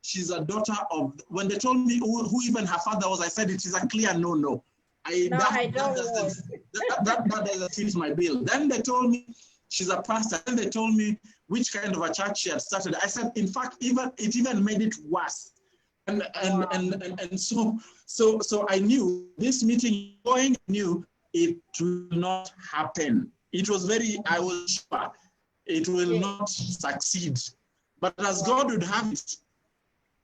she's a daughter of, when they told me who even her father was, I said it is a clear no-no. That doesn't fit my bill. Then they told me she's a pastor. Then they told me which kind of a church she had started. I said, in fact, it even made it worse. And so I knew this meeting going, knew it will not happen. It was I was sure it will not succeed. But as God would have it,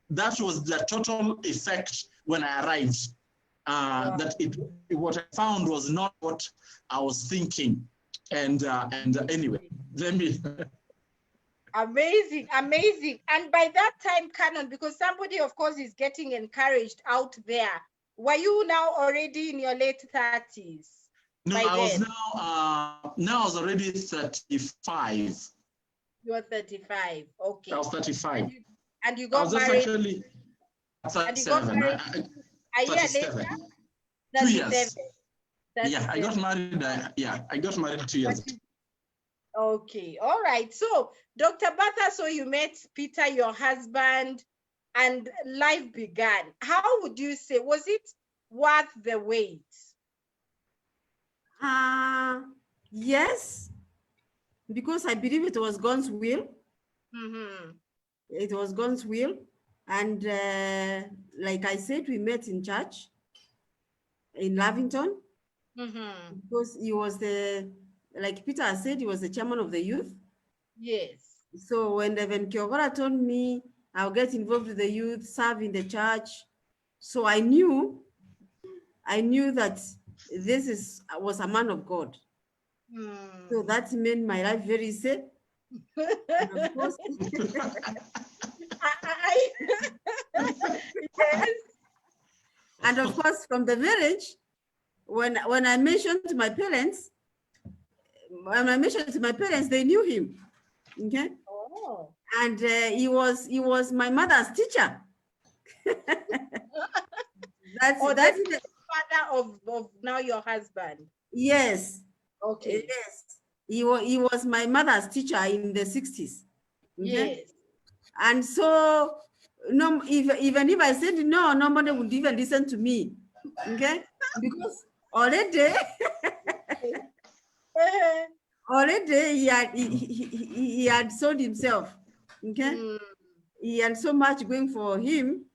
that was the total effect when I arrived. That what I found was not what I was thinking. And anyway, let me. Amazing, amazing. And by that time, Canon, because somebody, of course, is getting encouraged out there, were you now already in your late 30s? No, I was now I was already 35. You were 35. Okay. I was 35. And you got married. Actually 37. A year later? 2 years. Yeah, I got married. I got married 2 years. Okay, all right. So, Dr. Bertha, so you met Peter, your husband, and life began. How would you say, was it worth the wait? Yes, because I believe it was God's will. It was God's will. And like I said, we met in church in Lavington because he was like Peter said, he was the chairman of the youth. Yes. So when Reverend Kiogora told me I'll get involved with the youth, serve in the church, so I knew that this was a man of God. So that made my life very safe. And of course, yes. And of course, from the marriage, when I mentioned to my parents, they knew him. Okay. Oh. And he was my mother's teacher. That's the father of now your husband. Yes. Okay. Yes. He was my mother's teacher in the 60s. Okay? Yes. And so even if I said no, nobody would even listen to me. Okay? Because already he had sold himself. Okay? He had so much going for him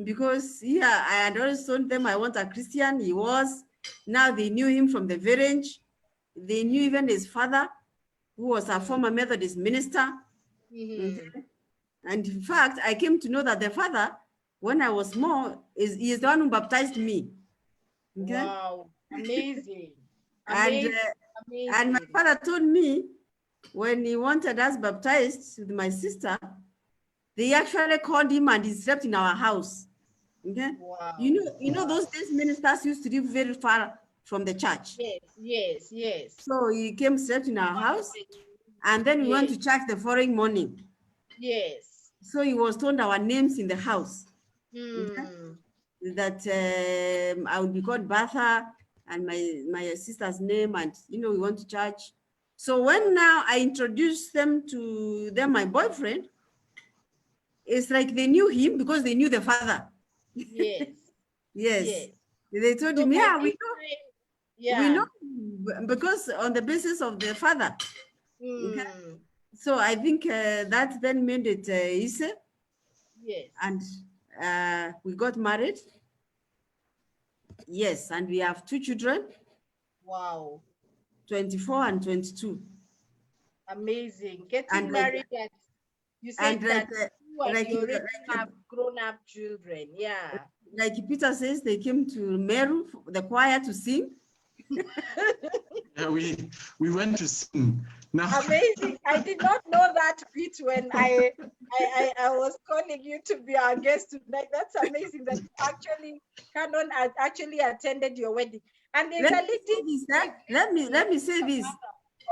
because I had always told them I want a Christian. He was. Now they knew him from the village. They knew even his father, who was a former Methodist minister. And in fact, I came to know that the father when I was small, he is the one who baptized me. Okay? Wow, amazing. And, Amazing. and my father told me when he wanted us baptized with my sister, they actually called him and he slept in our house. Okay? Wow. You know those days ministers used to live very far from the church. Yes. So he came, slept in our house, and then we went to church the following morning. Yes. So he was told our names in the house. Hmm. That I would be called Bertha and my sister's name, and we went to church. So when now I introduced them to my boyfriend, it's like they knew him because they knew the father. Yes. Yes. They told So him, by yeah, this time, we know because on the basis of the father. Okay? So I think that then made it easy. Yes. And we got married. Yes, and we have 2 children. Wow. 24 and 22. Amazing. Getting And married at, you said that you already have grown-up children. Yeah. Like Peter says, they came to Meru, the choir, to sing. Yeah, we went to sing. Now, amazing. I did not know that bit when I was calling you to be our guest tonight. That's amazing that Canon has actually attended your wedding. And there's Let me say this.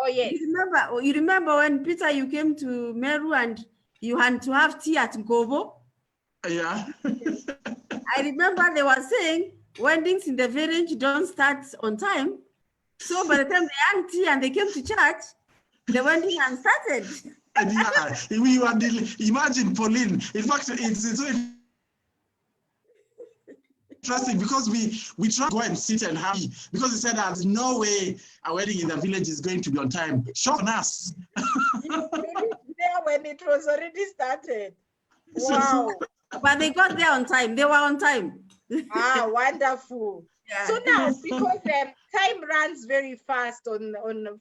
Oh yes. You remember when Peter, you came to Meru and you had to have tea at Ngobo? Yeah. I remember they were saying weddings in the village don't start on time. So by the time they had tea and they came to church, the wedding had started. And yeah, we were imagine Pauline. In fact, it's so interesting because we tried to go and sit and have, because he said there's no way a wedding in the village is going to be on time. Shock on us. There when it was already started. Wow. But they got there on time. They were on time. Ah, wonderful. Yeah. So now, because time runs very fast, on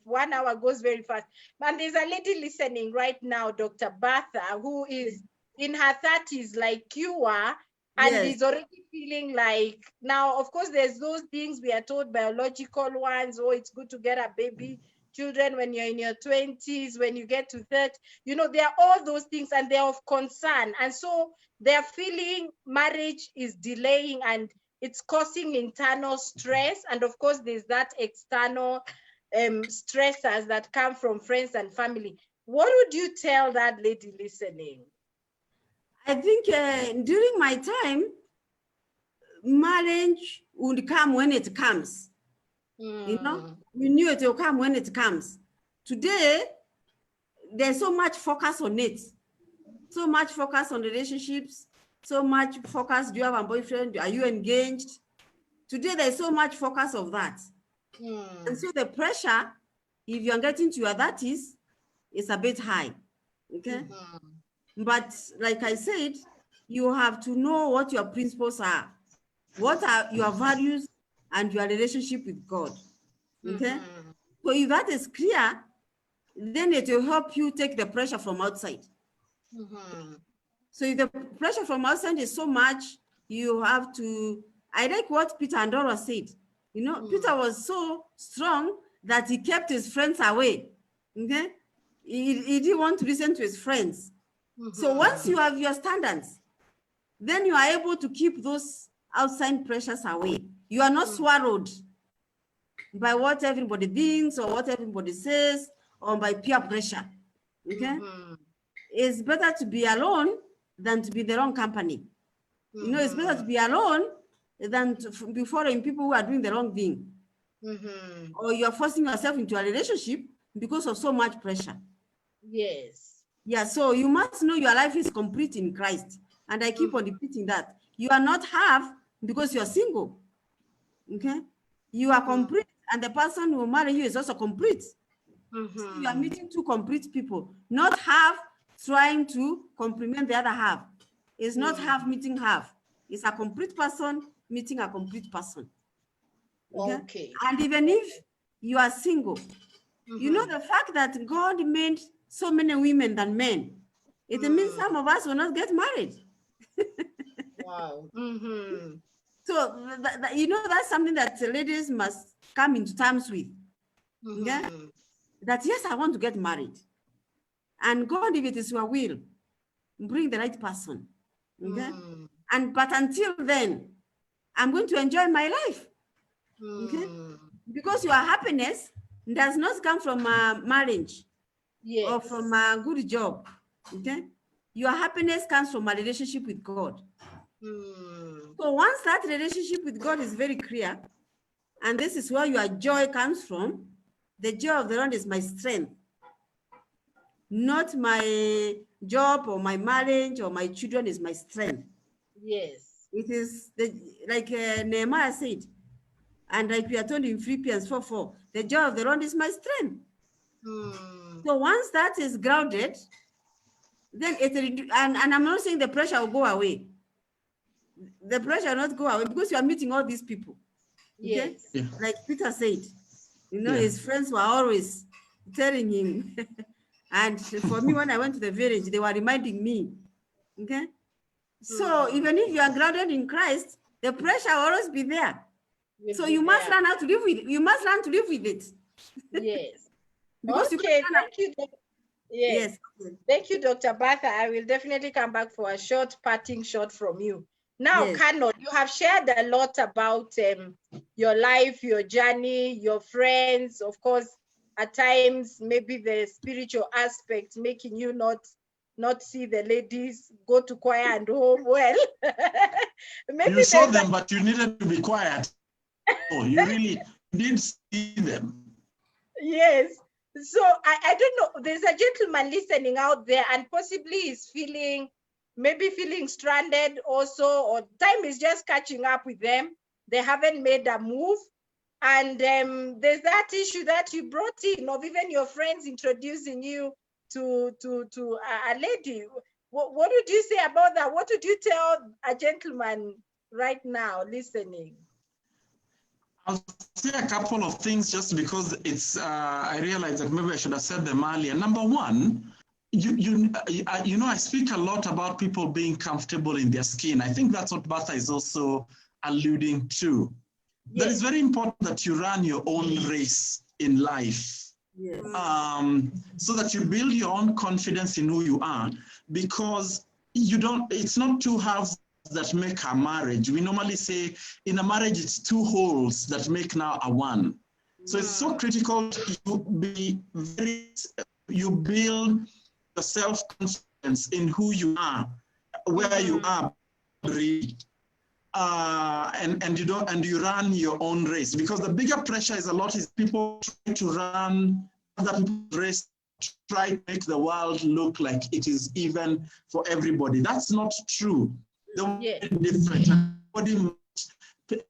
1 hour goes very fast. And there's a lady listening right now, Dr. Bertha, who is in her 30s like you are, and is already feeling like, now, of course, there's those things we are told, biological ones, oh, it's good to get a baby, children when you're in your 20s, when you get to 30, there are all those things and they're of concern. And so they're feeling marriage is delaying and it's causing internal stress. And of course, there's that external stressors that come from friends and family. What would you tell that lady listening? I think during my time, marriage would come when it comes. We knew it will come when it comes. Today, there's so much focus on it. So much focus on relationships. So much focus, do you have a boyfriend? Are you engaged? Today, there's so much focus of that. And so the pressure, if you're getting to your 30s, is a bit high, okay? But like I said, you have to know what your principles are. What are your values and your relationship with God, okay? So if that is clear, then it will help you take the pressure from outside. So if the pressure from outside is so much, you have to, I like what Peter Adolwa said. Peter was so strong that he kept his friends away, okay? He didn't want to listen to his friends. So once you have your standards, then you are able to keep those outside pressures away. You are not swallowed by what everybody thinks or what everybody says or by peer pressure, okay? It's better to be alone than to be in the wrong company. It's better to be alone than to be following people who are doing the wrong thing. Or you're forcing yourself into a relationship because of so much pressure. Yes. Yeah, so you must know your life is complete in Christ. And I keep on repeating that. You are not half because you're single, okay? You are complete, and the person who will marry you is also complete. So you are meeting 2 complete people, not half trying to complement the other half. It's not half meeting half. It's a complete person meeting a complete person. Okay? And even if you are single, you know the fact that God made so many women than men, it means some of us will not get married. Wow. Mm-hmm. So, you know, that's something that ladies must come into terms with. Mm-hmm. Yeah? That, yes, I want to get married. And God, if it is your will, bring the right person. Okay? But until then, I'm going to enjoy my life. Okay? Because your happiness does not come from marriage, Yes. or from a good job. Okay? Your happiness comes from a relationship with God. So once that relationship with God is very clear, and this is where your joy comes from, the joy of the Lord is my strength, not my job or my marriage or my children is my strength. Yes. It is like Nehemiah said, and like we are told in Philippians 4:4, the joy of the Lord is my strength. So once that is grounded, then and I'm not saying the pressure will go away. The pressure will not go away because you are meeting all these people. Okay? Yes. Yeah. Like Peter said, you know, Yeah. his friends were always telling him. And for me, when I went to the village, they were reminding me. Okay? So even if you are grounded in Christ, the pressure will always be there. So you must learn how to live with it. You must learn to live with it. Yes. Because okay, thank you. Yes. Yes. Thank you, Dr. Bertha. I will definitely come back for a short parting shot from you. Now, Yes. Canon, you have shared a lot about your life, your journey, your friends, of course, at times, maybe the spiritual aspect making you not see the ladies go to choir and home well. Maybe you saw them, but you needed to be quiet. Oh, you really did see them. Yes. So I don't know. There's a gentleman listening out there and possibly is maybe feeling stranded also, or time is just catching up with them. They haven't made a move. And there's that issue that you brought in of even your friends introducing you to a lady. What would you say about that? What would you tell a gentleman right now listening? I'll say a couple of things just because it's, I realize that maybe I should have said them earlier. Number one, you know, I speak a lot about people being comfortable in their skin. I think that's what Bertha is also alluding to. Yes. That is very important that you run your own race in life. Yes. So that you build your own confidence in who you are, because it's not two halves that make a marriage. We normally say in a marriage, it's two wholes that make now a one. So it's so critical you build the self-confidence in who you are, where you are, and you run your own race, because the bigger pressure is people trying to run other people's race, try to make the world look like it is even for everybody. That's not true. They're different.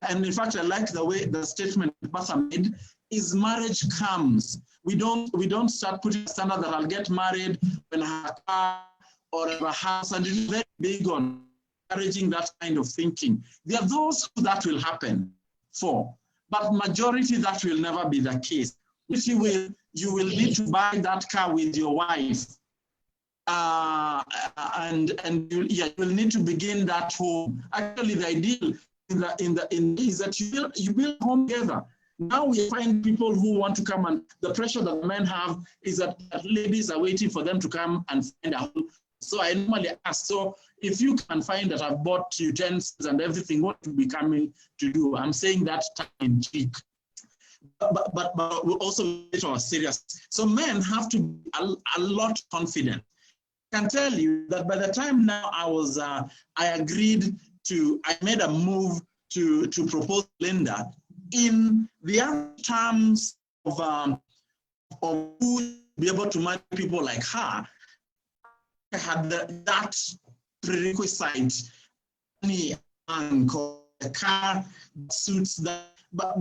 And in fact, I like the way the statement Bertha made is marriage comes. We don't start putting a standard that I'll get married when I have a car or a house, and it's very big on encouraging that kind of thinking. There are those who that will happen for, but majority that will never be the case. If you will need to buy that car with your wife, and you will need to begin that home. Actually, the ideal is that you build home together. Now we find people who want to come, and the pressure that men have is that ladies are waiting for them to come and find a home. So I normally ask, so if you can find that I've bought utensils and everything, what will be coming to do? I'm saying that tongue in cheek. But we also are serious. So men have to be a lot confident. I can tell you that by the time now I made a move to propose Linda in the terms of who would be able to marry people like her. I had that prerequisite, a car that suits that, but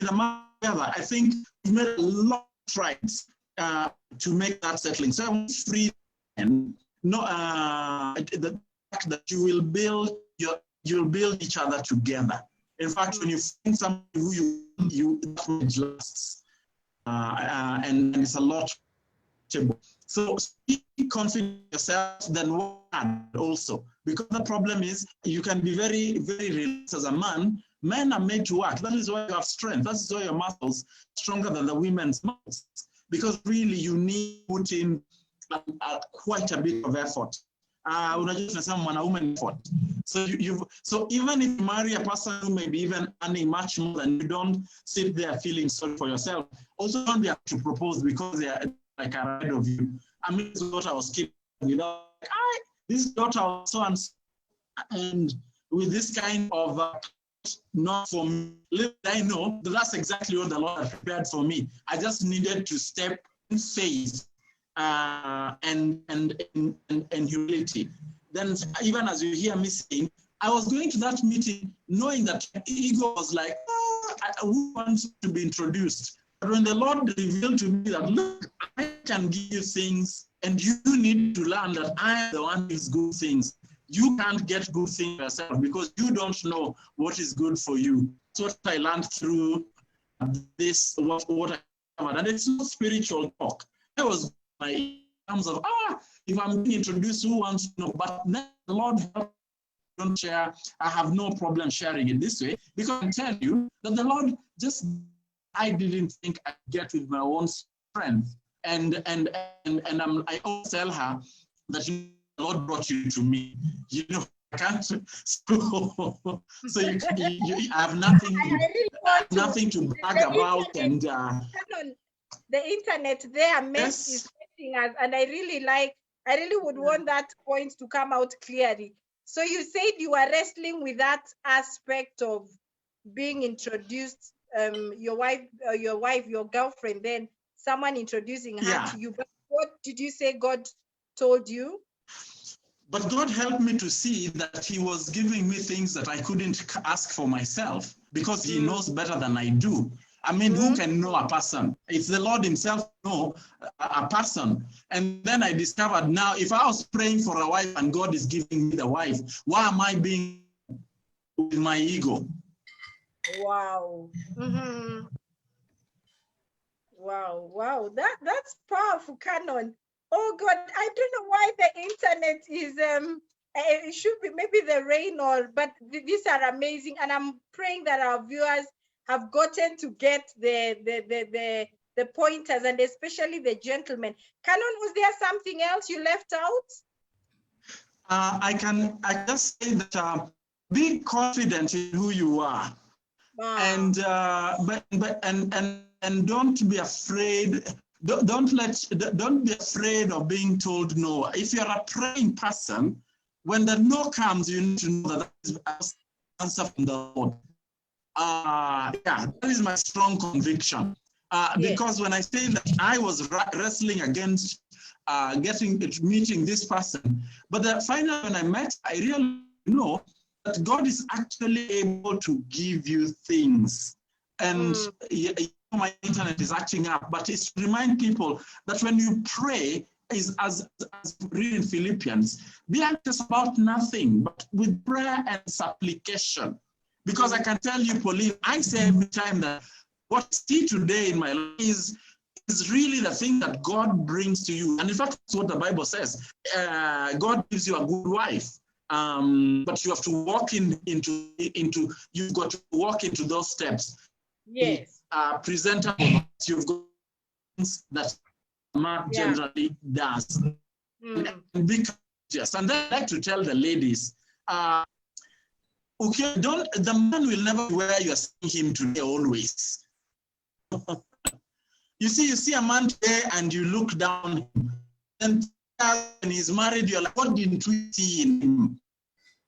I think we've made a lot of strides to make that settling. So I want free and the fact that you'll build each other together. In fact, when you find somebody who you lasts, and it's a lot. So be confident in yourself, then one also, Because the problem is you can be very, very relaxed as a man. Men are made to work. That is why you have strength. That is why your muscles are stronger than the women's muscles. Because really you need to put in quite a bit of effort. So even if you marry a person who may be even earning much more than you, don't sit there feeling sorry for yourself. Also don't be able to propose because they are like ahead of you. I mean, this daughter was keeping, you know, this daughter was so and with this kind of not for me, I know that's exactly what the Lord had prepared for me. I just needed to step in faith and humility. Then even as you hear me saying, I was going to that meeting knowing that ego was like, who wants to be introduced? But when the Lord revealed to me that, look, I can give you things and you need to learn that I am the one who gives good things. You can't get good things yourself because you don't know what is good for you. That's what I learned through this, what I covered. And it's not spiritual talk. That was my terms of, if I'm being introduced, who wants to know? But then the Lord help, don't share. I have no problem sharing it this way because I can tell you that the Lord just, I didn't think I'd get with my own strength. And I always tell her that the Lord brought you to me. You know, I can't. So you have nothing to brag about. And the internet there is messing us, and I really would want that point to come out clearly. So you said you were wrestling with that aspect of being introduced, your girlfriend, then someone introducing her to you. But what did you say God told you? But God helped me to see that he was giving me things that I couldn't ask for myself because he knows better than I do. I mean, who can know a person? It's the Lord himself know a person. And then I discovered now, if I was praying for a wife and God is giving me the wife, why am I being with my ego? Wow. Wow. That's powerful, Canon. Oh God, I don't know why the internet is it should be maybe the rain but these are amazing, and I'm praying that our viewers have gotten to get the pointers, and especially the gentlemen. Canon, was there something else you left out? I just say that be confident in who you are. And and don't be afraid. Don't be afraid of being told no. If you're a praying person, when the no comes, you need to know that is an answer from the Lord. That is my strong conviction. Because when I say that I was wrestling against meeting this person, but finally when I met, I really know that God is actually able to give you things. And my internet is acting up, but it's to remind people that when you pray, is as read in Philippians, be anxious about nothing, but with prayer and supplication. Because I can tell you, Pauline, I say every time that what I see today in my life is really the thing that God brings to you. And in fact, that's what the Bible says. God gives you a good wife. But you have to walk you've got to walk into those steps. Yes. Presentable. You've got things that man generally does. And be courageous. And then I like to tell the ladies, okay, the man will never be where you're seeing him today always. You see a man today and you look down, and when he's married, you're like, what didn't we see in him?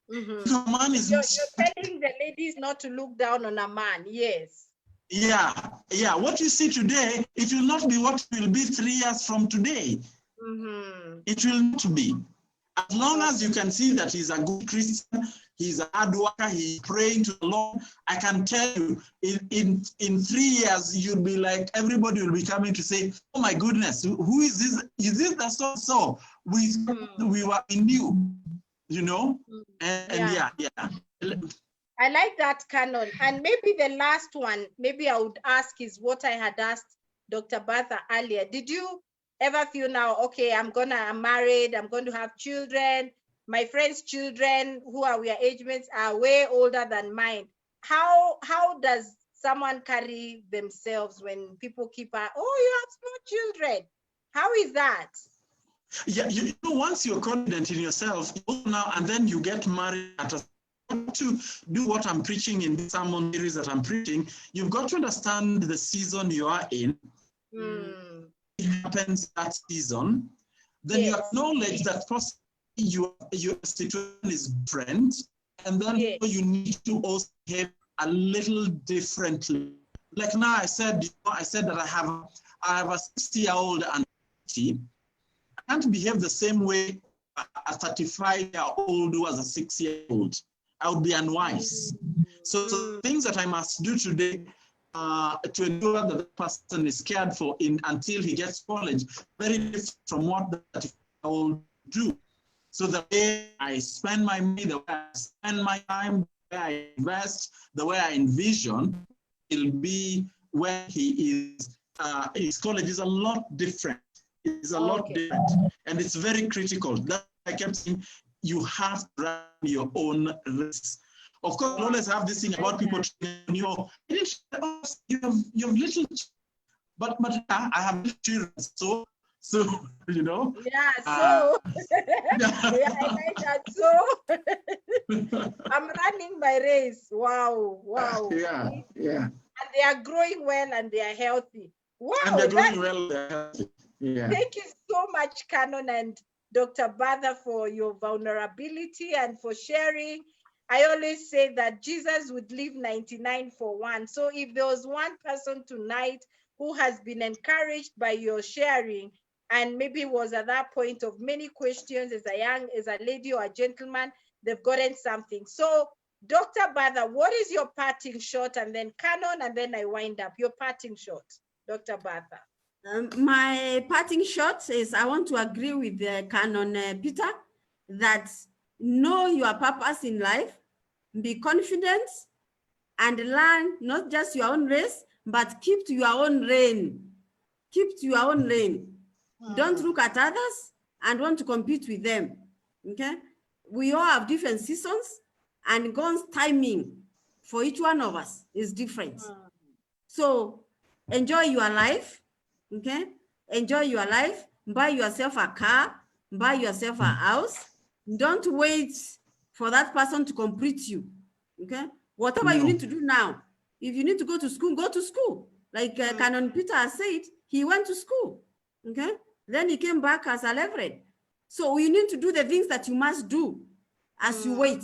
The man is. You're telling the ladies not to look down on a man, yes. Yeah. What you see today, it will not be what will be 3 years from today. It will not be. As long as you can see that he's a good Christian, he's a hard worker, he's praying to the Lord, I can tell you, in 3 years, you'll be like, everybody will be coming to say, oh my goodness, who is this? Is this the so-so? We knew, you know? And yeah. I like that, Canon. And maybe the last one, maybe I would ask is what I had asked Dr. Bertha earlier. Did you ever feel now, okay, I'm married, I'm going to have children, my friends' children who are their age mates are way older than mine. How does someone carry themselves when people keep, oh, you have small children? How is that? Yeah, you know, once you're confident in yourself, you now and then you get married at a to do what I'm preaching in this sermon series that I'm preaching, you've got to understand the season you are in. It happens that season. Then you acknowledge that possibly your situation is different, and then you need to also behave a little differently. Like now, I said that I have a 60-year-old and 50. I can't behave the same way a 35-year-old who was a 6-year-old. I would be unwise. So things that I must do today to ensure that the person is cared for until he gets college, very different from what the 35-year-old do. So the way I spend my money, the way I spend my time, the way I invest, the way I envision, will be when he is, his college is a lot different. It's a lot different. And it's very critical. That I kept saying, you have to run your own risks. Of course, you always have this thing about people, you have little, but I have little children, so you know. Yeah, so yeah, I like that. So I'm running my race. Wow. Yeah. And they are growing well and they are healthy. Wow. And they're growing well, they're healthy. Yeah. Thank you so much, Canon and Dr. Bertha, for your vulnerability and for sharing. I always say that Jesus would leave 99 for one. So if there was one person tonight who has been encouraged by your sharing and maybe was at that point of many questions as a lady or a gentleman, they've gotten something. So Dr. Bertha, what is your parting shot? And then Canon, and then I wind up. Your parting shot, Dr. Bertha. My parting shot is I want to agree with Canon Peter that know your purpose in life, be confident, and learn not just your own race, but keep to your own lane. Keep to your own lane. Don't look at others and want to compete with them. Okay? We all have different seasons, and God's timing for each one of us is different. So enjoy your life. Okay, enjoy your life, buy yourself a car, buy yourself a house. Don't wait for that person to complete you. Okay, whatever you need to do now, if you need to go to school, go to school. Like Canon Peter has said, he went to school. Okay, then he came back as a Rev'd. So you need to do the things that you must do as you wait.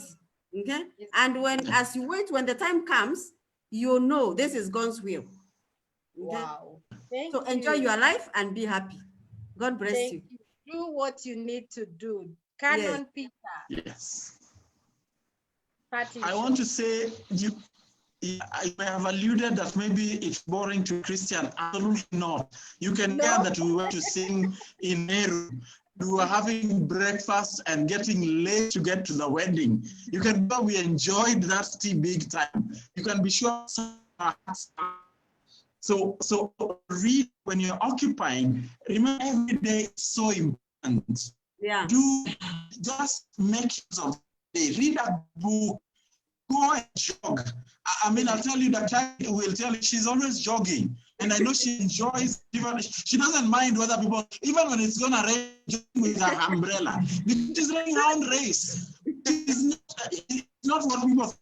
Okay, and as you wait, when the time comes, you know this is God's will. Okay? Wow. So enjoy your life and be happy. God bless you. Do what you need to do. Canon Peter. Yes. I want to say, I have alluded that maybe it's boring to Christian. Absolutely not. You can hear that we went to sing in Nehru. We were having breakfast and getting late to get to the wedding. You can know we enjoyed that tea big time. You can be sure. So read when you're occupying. Remember, every day is so important. Yeah. Just make use of the day. Read a book. Go and jog. I mean, I'll tell you that I will tell you she's always jogging, and I know she enjoys. She doesn't mind whether people, even when it's gonna rain, with her umbrella, because she's running her own race. It's not what people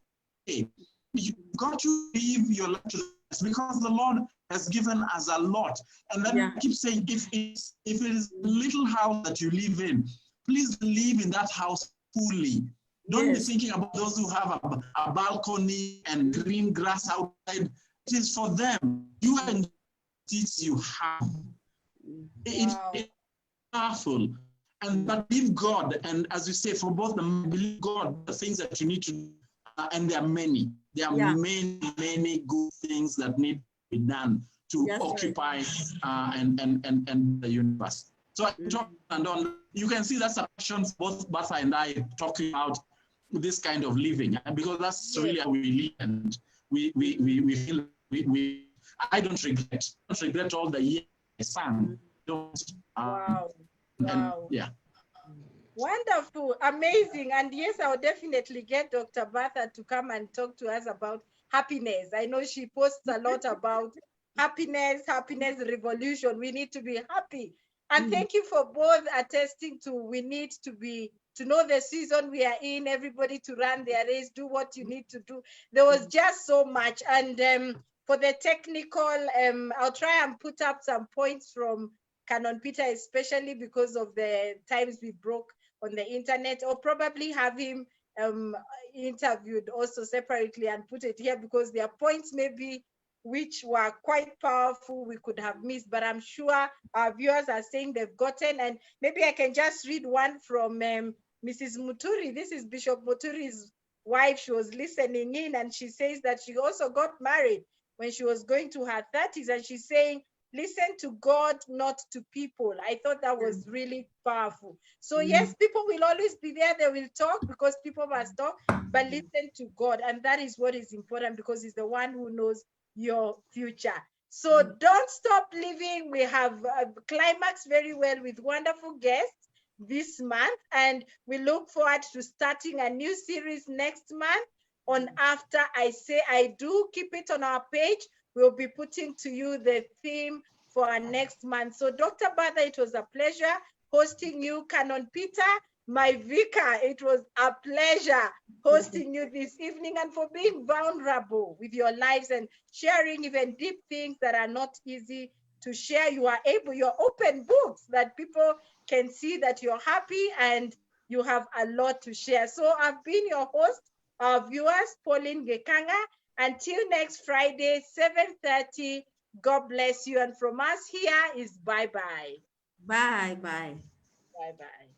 say. You got to live your life to this because the Lord has given us a lot. And then I keep saying, if it is a little house that you live in, please live in that house fully. Don't be thinking about those who have a balcony and green grass outside. It is for them. You and this you have. It's powerful. But believe God, and as you say, for both them, believe God, the things that you need to do, and there are many. There are many good things that need to be done to occupy and the universe. So I talk and on. You can see that's a passion both Bertha and I talking about this kind of living, because that's really how we live, and we feel I don't regret all the years I sang. Don't. Wow. And, yeah. Wonderful, amazing. And yes, I'll definitely get Dr. Bertha to come and talk to us about happiness. I know she posts a lot about happiness revolution. We need to be happy. And thank you for both attesting to we need to know the season we are in, everybody to run their race, do what you need to do. There was just so much. And for the technical, I'll try and put up some points from Canon Peter, especially because of the times we broke on the internet, or probably have him interviewed also separately and put it here, because there are points maybe which were quite powerful we could have missed, but I'm sure our viewers are saying they've gotten. And maybe I can just read one from Mrs. Muturi. This is Bishop Muturi's wife. She was listening in, and she says that she also got married when she was going to her 30s, and she's saying, listen to God, not to people. I thought that was really powerful. So yes, people will always be there. They will talk because people must talk, but listen to God. And that is what is important, because he's the one who knows your future. So don't stop living. We have climaxed very well with wonderful guests this month, and we look forward to starting a new series next month on After I Say I Do. Keep it on our page. We'll be putting to you the theme for our next month. So Dr. Bertha, it was a pleasure hosting you. Canon Peter, my vicar, it was a pleasure hosting you this evening, and for being vulnerable with your lives and sharing even deep things that are not easy to share. You are able, you're open books that people can see that you're happy and you have a lot to share. So I've been your host, our viewers, Pauline Gikang'ah. Until next Friday, 7:30, God bless you. And from us here is bye-bye. Bye-bye. Bye-bye.